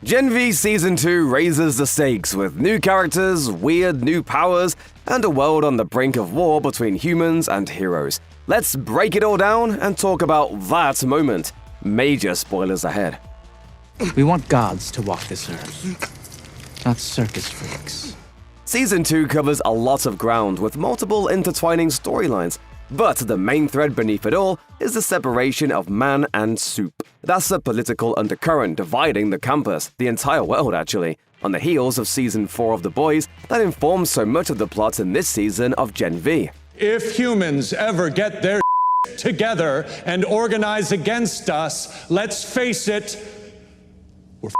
Gen V Season 2 raises the stakes with new characters, weird new powers, and a world on the brink of war between humans and heroes. Let's break it all down and talk about that moment. Major spoilers ahead. We want gods to walk this earth, not circus freaks. Season 2 covers a lot of ground with multiple intertwining storylines, but the main thread beneath it all is the separation of man and soup. That's a political undercurrent dividing the campus, the entire world actually, on the heels of Season 4 of The Boys that informs so much of the plot in this season of Gen V. If humans ever get their together and organize against us, let's face it, we're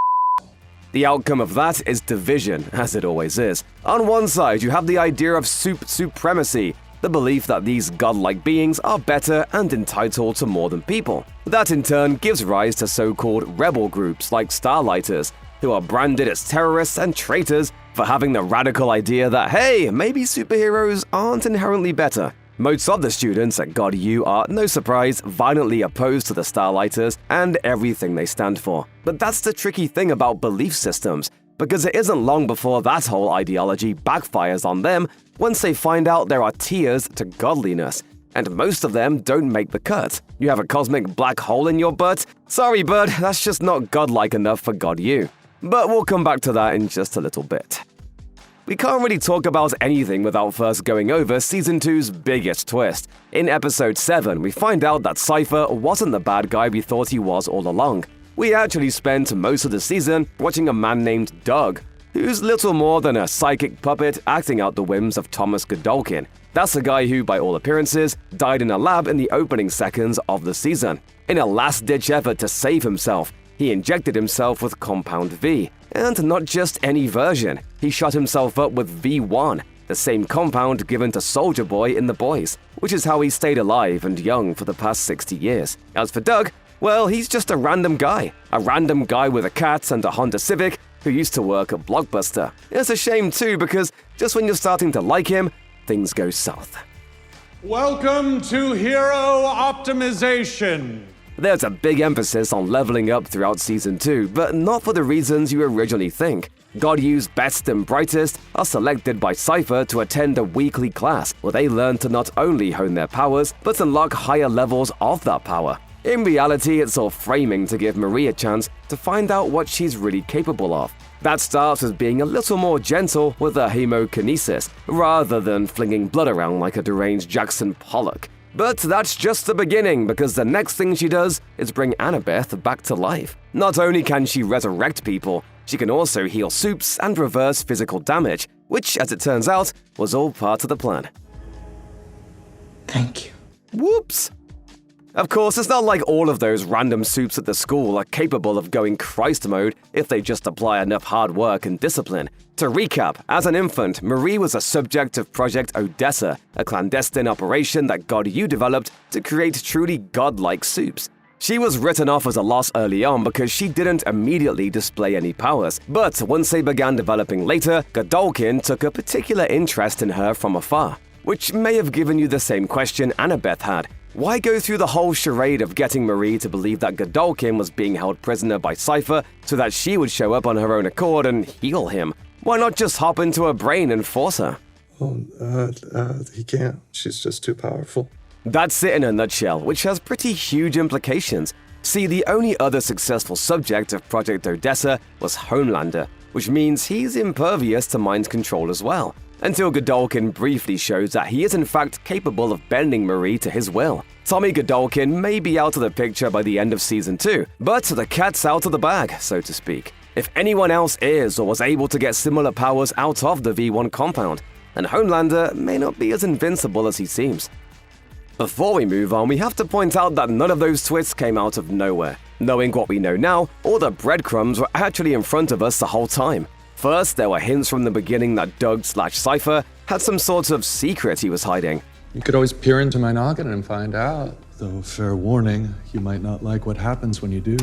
The outcome of that is division, as it always is. On one side, you have the idea of soup supremacy, the belief that these godlike beings are better and entitled to more than people. That in turn gives rise to so-called rebel groups like Starlighters, who are branded as terrorists and traitors for having the radical idea that, hey, maybe superheroes aren't inherently better. Most of the students at GodU are, no surprise, violently opposed to the Starlighters and everything they stand for. But that's the tricky thing about belief systems, because it isn't long before that whole ideology backfires on them once they find out there are tiers to godliness, and most of them don't make the cut. You have a cosmic black hole in your butt? Sorry, bud, that's just not godlike enough for GodU. But we'll come back to that in just a little bit. We can't really talk about anything without first going over Season 2's biggest twist. In Episode 7, we find out that Cipher wasn't the bad guy we thought he was all along. We actually spent most of the season watching a man named Doug, who's little more than a psychic puppet acting out the whims of Thomas Godolkin. That's a guy who, by all appearances, died in a lab in the opening seconds of the season. In a last-ditch effort to save himself, he injected himself with Compound V. And not just any version, he shot himself up with V1, the same compound given to Soldier Boy in The Boys, which is how he stayed alive and young for the past 60 years. As for Doug, well, he's just a random guy with a cat and a Honda Civic who used to work at Blockbuster. It's a shame too, because just when you're starting to like him, things go south. Welcome to Hero Optimization. There's a big emphasis on leveling up throughout Season 2, but not for the reasons you originally think. GodU's best and brightest are selected by Cipher to attend a weekly class where they learn to not only hone their powers, but unlock higher levels of that power. In reality, it's all framing to give Marie a chance to find out what she's really capable of. That starts with being a little more gentle with her hemokinesis, rather than flinging blood around like a deranged Jackson Pollock. But that's just the beginning, because the next thing she does is bring Annabeth back to life. Not only can she resurrect people, she can also heal Supes and reverse physical damage, which, as it turns out, was all part of the plan. Thank you. Whoops! Of course, it's not like all of those random Supes at the school are capable of going Christ mode if they just apply enough hard work and discipline. To recap, as an infant, Marie was a subject of Project Odessa, a clandestine operation that GodU developed to create truly godlike Supes. She was written off as a loss early on because she didn't immediately display any powers, but once they began developing later, Godolkin took a particular interest in her from afar, which may have given you the same question Annabeth had. Why go through the whole charade of getting Marie to believe that Godolkin was being held prisoner by Cipher so that she would show up on her own accord and heal him? Why not just hop into her brain and force her? He can't. She's just too powerful. That's it in a nutshell, which has pretty huge implications. See, the only other successful subject of Project Odessa was Homelander, which means he's impervious to mind control as well. Until Godolkin briefly shows that he is in fact capable of bending Marie to his will. Tommy Godolkin may be out of the picture by the end of Season 2, but the cat's out of the bag, so to speak. If anyone else is or was able to get similar powers out of the V1 compound, then Homelander may not be as invincible as he seems. Before we move on, we have to point out that none of those twists came out of nowhere. Knowing what we know now, all the breadcrumbs were actually in front of us the whole time. First, there were hints from the beginning that Doug/Cipher had some sort of secret he was hiding. You could always peer into my noggin and find out. Though, fair warning, you might not like what happens when you do.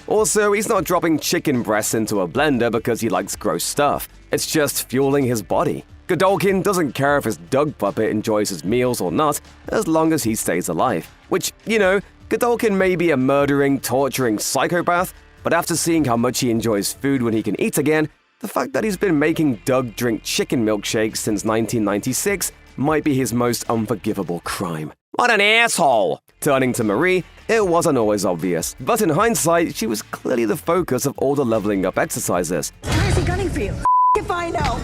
Also, he's not dropping chicken breasts into a blender because he likes gross stuff. It's just fueling his body. Godolkin doesn't care if his Doug puppet enjoys his meals or not, as long as he stays alive. Which, Godolkin may be a murdering, torturing psychopath, but but after seeing how much he enjoys food when he can eat again, the fact that he's been making Doug drink chicken milkshakes since 1996 might be his most unforgivable crime. What an asshole! Turning to Marie, it wasn't always obvious, but in hindsight, she was clearly the focus of all the leveling up exercises. Where is he gunning for you? If I know.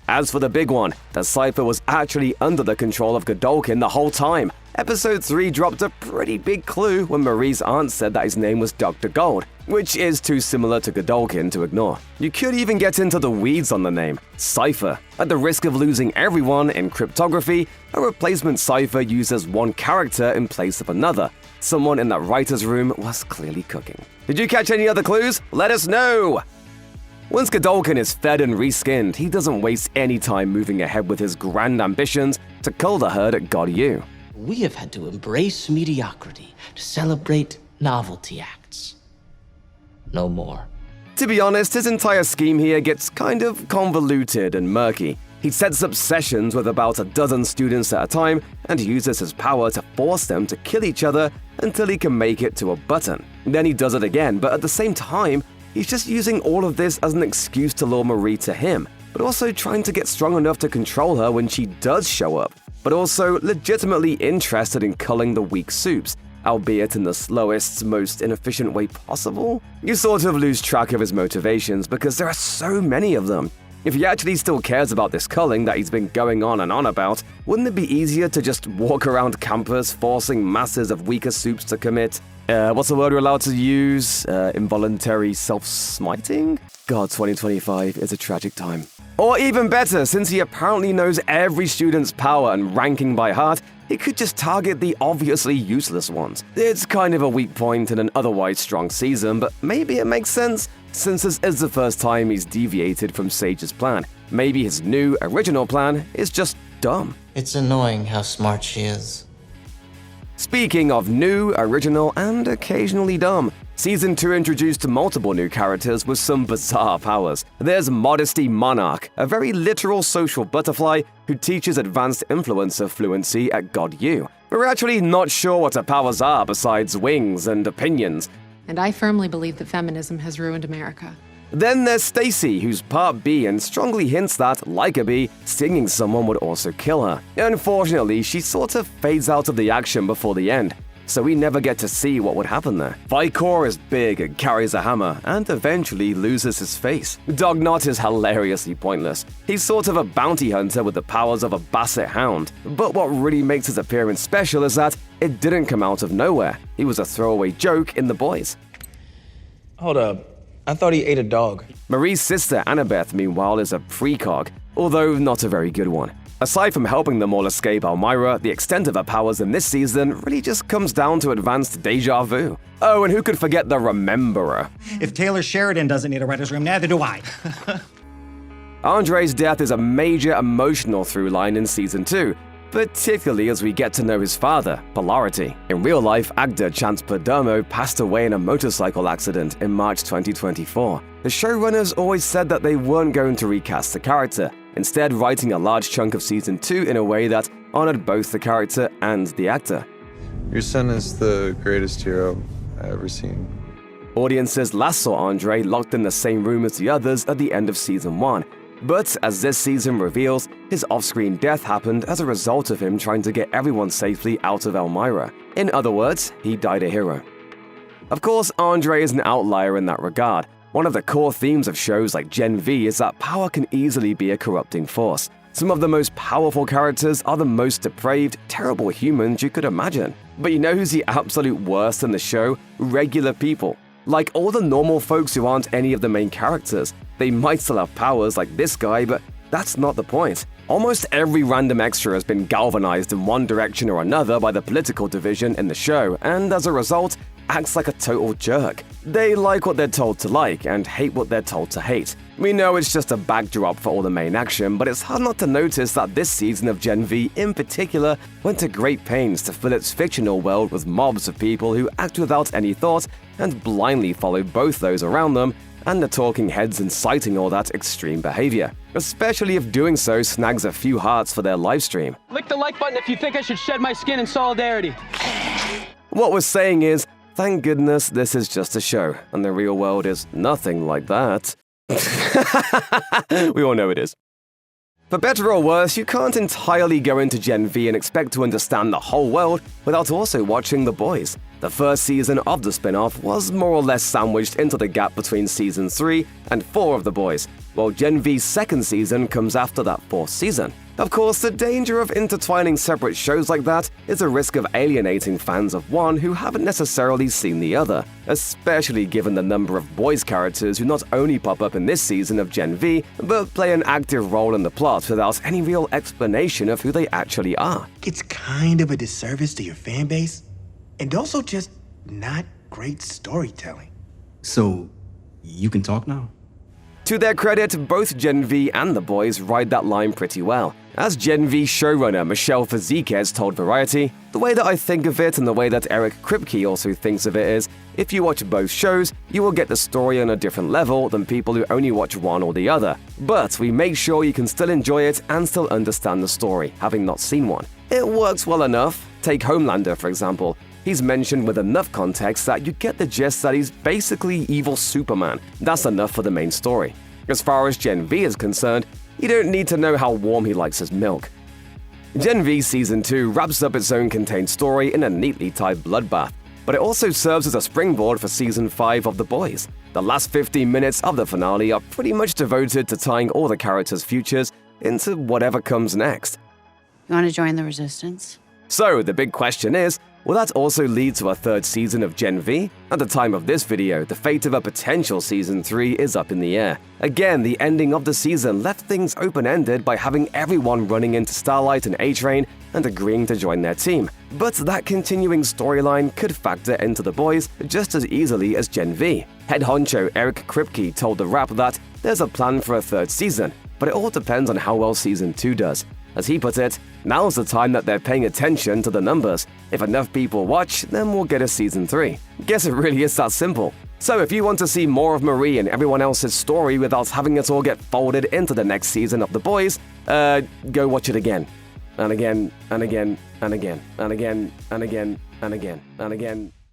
As for the big one, the Cipher was actually under the control of Godolkin the whole time. Episode 3 dropped a pretty big clue when Marie's aunt said that his name was Dr. Gold, which is too similar to Godolkin to ignore. You could even get into the weeds on the name, Cipher. At the risk of losing everyone in cryptography, a replacement cipher uses one character in place of another. Someone in that writer's room was clearly cooking. Did you catch any other clues? Let us know! Once Godolkin is fed and reskinned, he doesn't waste any time moving ahead with his grand ambitions to cull the herd at God U. We have had to embrace mediocrity to celebrate novelty acts. No more. To be honest, his entire scheme here gets kind of convoluted and murky. He sets up sessions with about a dozen students at a time and uses his power to force them to kill each other until he can make it to a button. Then he does it again, but at the same time, he's just using all of this as an excuse to lure Marie to him, but also trying to get strong enough to control her when she does show up, but also legitimately interested in culling the weak Supes, albeit in the slowest, most inefficient way possible. You sort of lose track of his motivations because there are so many of them. If he actually still cares about this culling that he's been going on and on about, wouldn't it be easier to just walk around campus forcing masses of weaker Supes to commit what's the word we're allowed to use? Involuntary self-smiting? God, 2025 is a tragic time. Or even better, since he apparently knows every student's power and ranking by heart, he could just target the obviously useless ones. It's kind of a weak point in an otherwise strong season, but maybe it makes sense, since this is the first time he's deviated from Sage's plan. Maybe his new, original plan is just dumb. It's annoying how smart she is. Speaking of new, original, and occasionally dumb, Season 2 introduced multiple new characters with some bizarre powers. There's Modesty Monarch, a very literal social butterfly who teaches advanced influencer fluency at God U. We're actually not sure what her powers are besides wings and opinions. And I firmly believe that feminism has ruined America. Then there's Stacy, who's part bee and strongly hints that, like a bee, stinging someone would also kill her. Unfortunately, she sort of fades out of the action before the end, so we never get to see what would happen there. Vicor is big and carries a hammer, and eventually loses his face. Dognot is hilariously pointless. He's sort of a bounty hunter with the powers of a basset hound, but what really makes his appearance special is that it didn't come out of nowhere. He was a throwaway joke in The Boys. Hold up. I thought he ate a dog. Marie's sister Annabeth, meanwhile, is a precog, although not a very good one. Aside from helping them all escape Elmira, the extent of her powers in this season really just comes down to advanced deja vu. Oh, and who could forget the Rememberer? If Taylor Sheridan doesn't need a writer's room, neither do I. Andre's death is a major emotional through line in Season 2, particularly as we get to know his father, Polarity. In real life, actor Chance Perdomo passed away in a motorcycle accident in March 2024. The showrunners always said that they weren't going to recast the character, instead writing a large chunk of Season 2 in a way that honored both the character and the actor. Your son is the greatest hero I've ever seen. Audiences last saw Andre locked in the same room as the others at the end of Season 1. But as this season reveals, his off-screen death happened as a result of him trying to get everyone safely out of Elmira. In other words, he died a hero. Of course, Andre is an outlier in that regard. One of the core themes of shows like Gen V is that power can easily be a corrupting force. Some of the most powerful characters are the most depraved, terrible humans you could imagine. But you know who's the absolute worst in the show? Regular people. Like all the normal folks who aren't any of the main characters. They might still have powers like this guy, but that's not the point. Almost every random extra has been galvanized in one direction or another by the political division in the show, and as a result, acts like a total jerk. They like what they're told to like and hate what they're told to hate. We know it's just a backdrop for all the main action, but it's hard not to notice that this season of Gen V in particular went to great pains to fill its fictional world with mobs of people who act without any thought and blindly follow both those around them and the talking heads inciting all that extreme behavior, especially if doing so snags a few hearts for their livestream. Click the like button if you think I should shed my skin in solidarity. What we're saying is, Thank goodness this is just a show, and the real world is nothing like that. We all know it is. For better or worse, you can't entirely go into Gen V and expect to understand the whole world without also watching The Boys. The first season of the spin-off was more or less sandwiched into the gap between season 3 and 4 of The Boys, while Gen V's second season comes after that fourth season. Of course, the danger of intertwining separate shows like that is a risk of alienating fans of one who haven't necessarily seen the other, especially given the number of Boys characters who not only pop up in this season of Gen V, but play an active role in the plot without any real explanation of who they actually are. It's kind of a disservice to your fan base, and also just not great storytelling. So, you can talk now? To their credit, both Gen V and The Boys ride that line pretty well. As Gen V showrunner Michelle Fazekas told Variety, "The way that I think of it and the way that Eric Kripke also thinks of it is, if you watch both shows, you will get the story on a different level than people who only watch one or the other. But we make sure you can still enjoy it and still understand the story, having not seen one. It works well enough. Take Homelander, for example. He's mentioned with enough context that you get the gist that he's basically evil Superman. That's enough for the main story. As far as Gen V is concerned, you don't need to know how warm he likes his milk." Gen V Season 2 wraps up its own contained story in a neatly tied bloodbath, but it also serves as a springboard for Season 5 of The Boys. The last 15 minutes of the finale are pretty much devoted to tying all the characters' futures into whatever comes next. You want to join the Resistance? So, the big question is, will that also lead to a third season of Gen V? At the time of this video, the fate of a potential Season 3 is up in the air. Again, the ending of the season left things open-ended by having everyone running into Starlight and A-Train and agreeing to join their team. But that continuing storyline could factor into The Boys just as easily as Gen V. Head honcho Eric Kripke told The Wrap that there's a plan for a third season, but it all depends on how well Season 2 does. As he put it, now's the time that they're paying attention to the numbers. If enough people watch, then we'll get a Season 3. Guess it really is that simple. So if you want to see more of Marie and everyone else's story without having it all get folded into the next season of The Boys, go watch it again. And again, and again, and again, and again, and again, and again, and again.